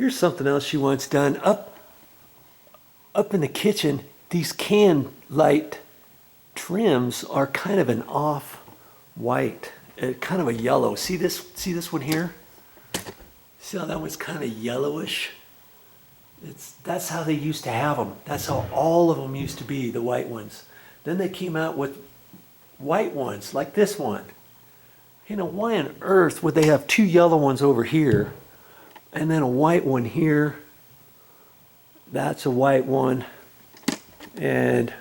here's something else she wants done. Up in the kitchen, these can light trims are kind of an off-white, kind of a yellow. See this one here? See how that one's kind of yellowish? That's how they used to have them. That's how all of them used to be, the white ones. Then they came out with white ones, like this one. You know, why on earth would they have two yellow ones over here and then a white one here? That's a white one. And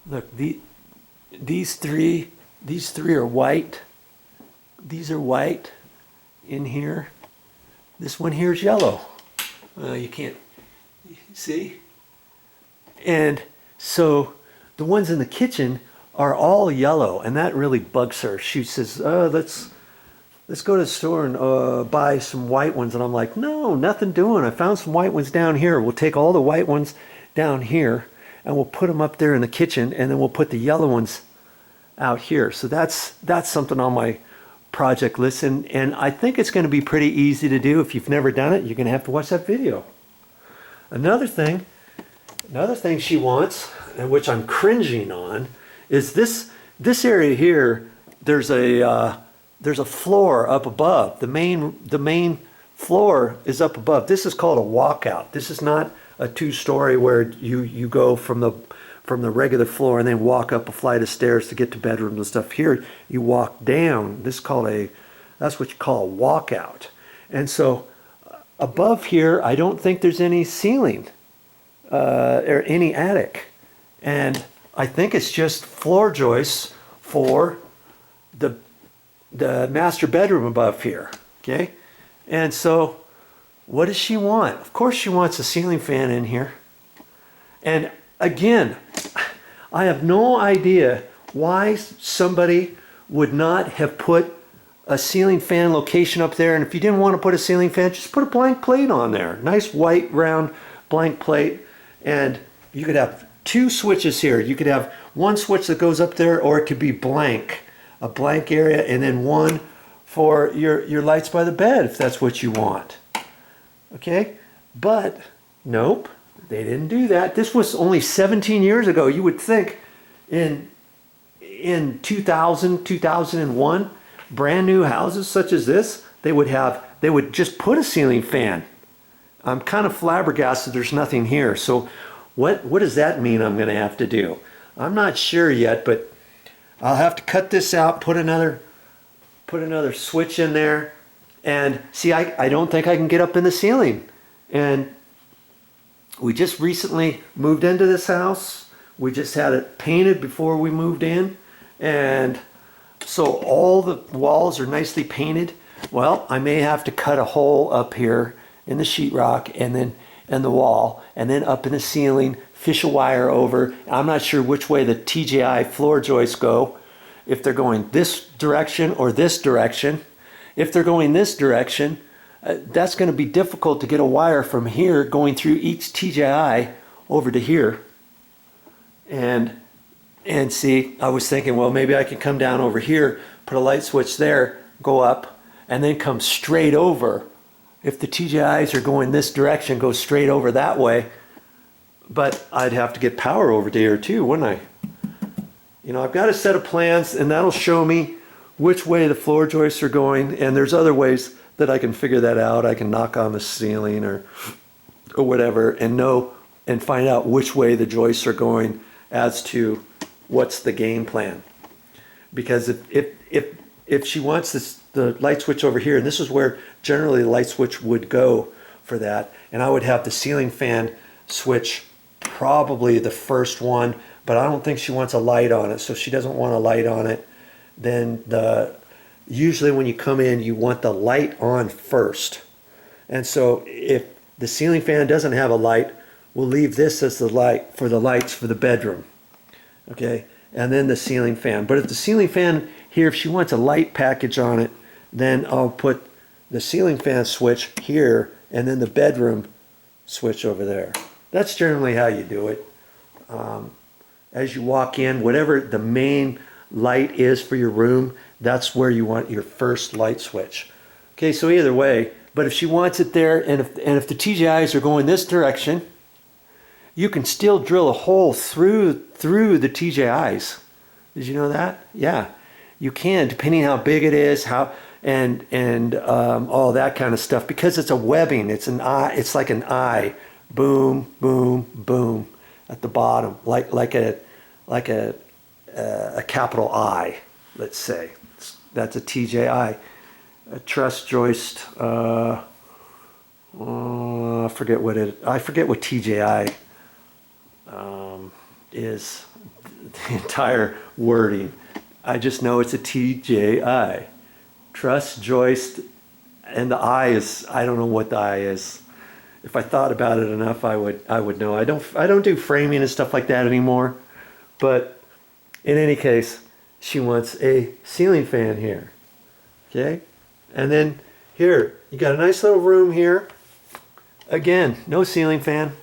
look, these three are white. These are white in here. This one here is yellow. You can't see. And so the ones in the kitchen are all yellow, and that really bugs her. She says, "Oh, let's go to the store and buy some white ones." And I'm like, "No, nothing doing. I found some white ones down here. We'll take all the white ones down here, and we'll put them up there in the kitchen, and then we'll put the yellow ones out here." So that's something on my project list, and I think it's going to be pretty easy to do. If you've never done it, you're going to have to watch that video. Another thing she wants, and which I'm cringing on, is this area here. There's a floor up above. The main floor is up above. This is called a walkout. This is not a two-story where you go from the regular floor and then walk up a flight of stairs to get to bedrooms and stuff. Here you walk down. That's what you call a walkout. And so above here, I don't think there's any ceiling or any attic, and I think it's just floor joists for the master bedroom above here. Okay, and so what does she want? Of course she wants a ceiling fan in here. And again, I have no idea why somebody would not have put a ceiling fan location up there. And if you didn't want to put a ceiling fan, just put a blank plate on there. Nice white round blank plate. And you could have two switches here. You could have one switch that goes up there, or it could be blank, a blank area, and then one for your lights by the bed if that's what you want. Okay, but nope. They didn't do that. This was only 17 years ago. You would think in 2000, 2001, brand new houses such as this, they would just put a ceiling fan. I'm kind of flabbergasted there's nothing here. So what does that mean I'm going to have to do? I'm not sure yet, but I'll have to cut this out, put another switch in there, and see, I don't think I can get up in the ceiling. And we just recently moved into this house. We just had it painted before we moved in. And so all the walls are nicely painted. Well, I may have to cut a hole up here in the sheetrock and then in the wall, and then up in the ceiling, fish a wire over. I'm not sure which way the TJI floor joists go, if they're going this direction or this direction. If they're going this direction, that's going to be difficult to get a wire from here going through each TJI over to here. And see, I was thinking, well, maybe I can come down over here, put a light switch there, go up, and then come straight over. If the TJIs are going this direction, go straight over that way. But I'd have to get power over to here too, wouldn't I? You know, I've got a set of plans, and that'll show me which way the floor joists are going, and there's other ways that I can figure that out. I can knock on the ceiling or whatever and know and find out which way the joists are going as to what's the game plan. Because if she wants the light switch over here, and this is where generally the light switch would go for that, and I would have the ceiling fan switch probably the first one, but I don't think she wants a light on it. So if she doesn't want a light on it, then usually when you come in, you want the light on first. And so if the ceiling fan doesn't have a light, we'll leave this as the light for the lights for the bedroom. Okay, and then the ceiling fan. But if the ceiling fan here, if she wants a light package on it, then I'll put the ceiling fan switch here and then the bedroom switch over there. That's generally how you do it. As you walk in, whatever the main light is for your room, that's where you want your first light switch. Okay, so either way, But if she wants it there, and if the TJIs are going this direction, you can still drill a hole through the TJIs. Did you know that? Yeah, you can, depending how big it is, how and all that kind of stuff, because it's a webbing. It's an eye. It's like an eye. Boom, boom, boom at the bottom, like a capital I, let's say. That's a TJI. A truss joist. I forget what TJI is. The entire wording. I just know it's a TJI. Truss joist, and the I is, I don't know what the I is. If I thought about it enough, I would know. I don't do framing and stuff like that anymore. But in any case, she wants a ceiling fan here. Okay? And then here, you got a nice little room here. Again, no ceiling fan.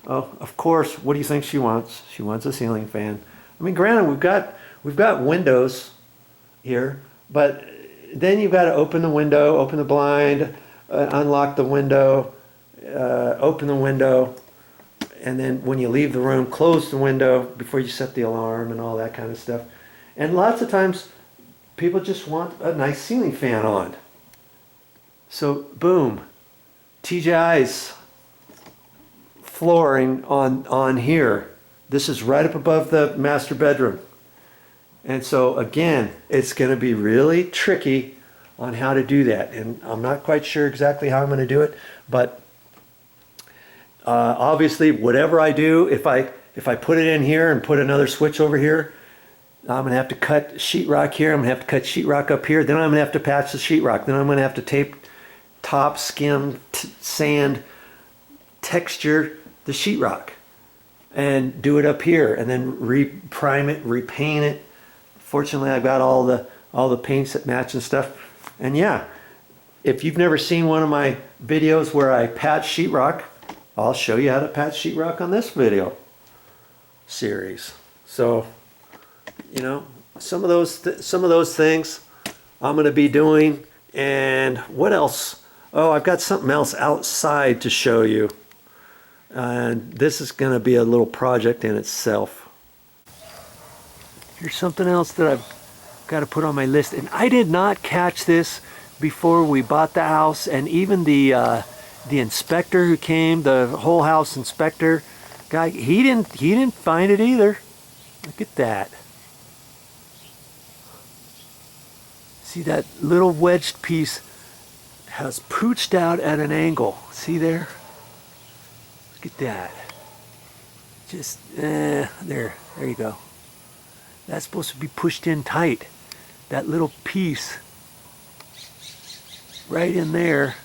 Oh, of course, what do you think she wants? She wants a ceiling fan. I mean, granted, we've got windows here, but then you've got to open the window, open the blind, unlock the window, open the window, and then when you leave the room, close the window before you set the alarm and all that kind of stuff. And lots of times, people just want a nice ceiling fan on. So, boom, TJI's flooring on here. This is right up above the master bedroom. And so again, it's going to be really tricky on how to do that. And I'm not quite sure exactly how I'm going to do it, but obviously whatever I do, if I put it in here and put another switch over here, I'm going to have to cut sheetrock here. I'm going to have to cut sheetrock up here. Then I'm going to have to patch the sheetrock. Then I'm going to have to tape, top, skim, sand, texture the sheetrock and do it up here, and then re-prime it, repaint it. Fortunately, I've got all the paints that match and stuff. And yeah, if you've never seen one of my videos where I patch sheetrock, I'll show you how to patch sheetrock on this video series. So, you know, some of those things I'm going to be doing. And what else? Oh, I've got something else outside to show you. And this is going to be a little project in itself. Here's something else that I've got to put on my list. And I did not catch this before we bought the house. And even the inspector who came, the whole house inspector guy, he didn't find it either. Look at that. See, that little wedged piece has pooched out at an angle. See there? Look at that. Just, there you go. That's supposed to be pushed in tight. That little piece right in there,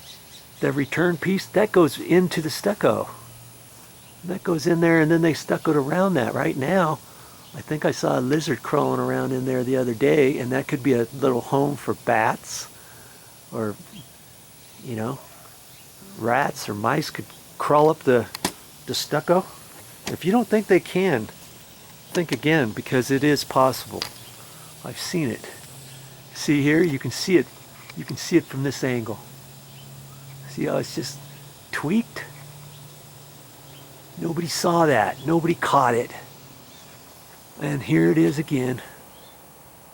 the return piece, that goes into the stucco. That goes in there, and then they stuccoed around that. Right now, I think I saw a lizard crawling around in there the other day, and that could be a little home for bats, or, you know, rats or mice could crawl up the stucco. If you don't think they can, think again, because it is possible. I've seen it. See here, you can see it. You can see it from this angle. See how it's just tweaked? Nobody saw that. Nobody caught it. And here it is again.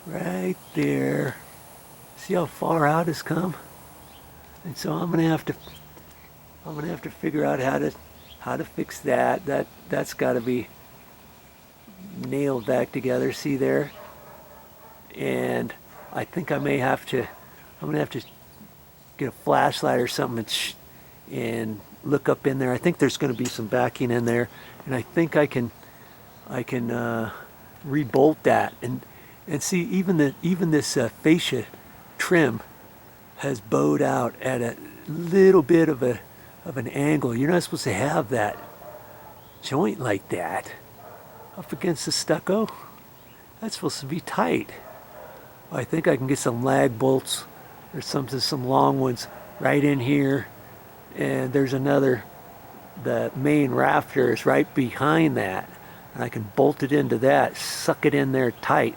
Right there. See how far out it's come? And so I'm gonna have to figure out how to fix that. That's gotta be nailed back together. See there? And I think I'm gonna have to get a flashlight or something and look up in there. I think there's going to be some backing in there, and I think I can re-bolt that and see even this fascia trim has bowed out at a little bit of an angle. You're not supposed to have that joint like that up against the stucco. That's supposed to be tight. I think I can get some lag bolts or some long ones right in here, and there's another, the main rafter is right behind that, and I can bolt it into that, suck it in there tight,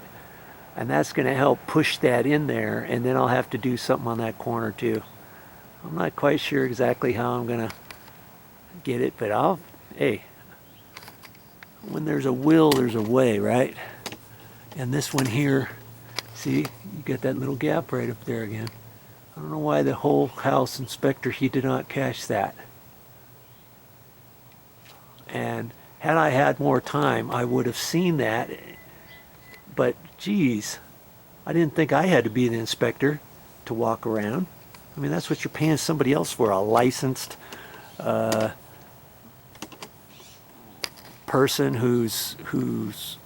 and that's going to help push that in there. And then I'll have to do something on that corner too. I'm not quite sure exactly how I'm gonna get it, but hey, when there's a will, there's a way, right? And this one here, see, you get that little gap right up there again. I don't know why the whole house inspector, he did not catch that. And had I had more time, I would have seen that. But geez, I didn't think I had to be the inspector to walk around. I mean, that's what you're paying somebody else for, a licensed person who's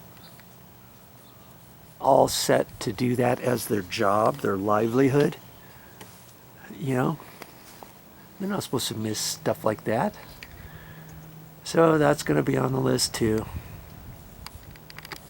all set to do that as their job, their livelihood. You know, they're not supposed to miss stuff like that. So that's going to be on the list too.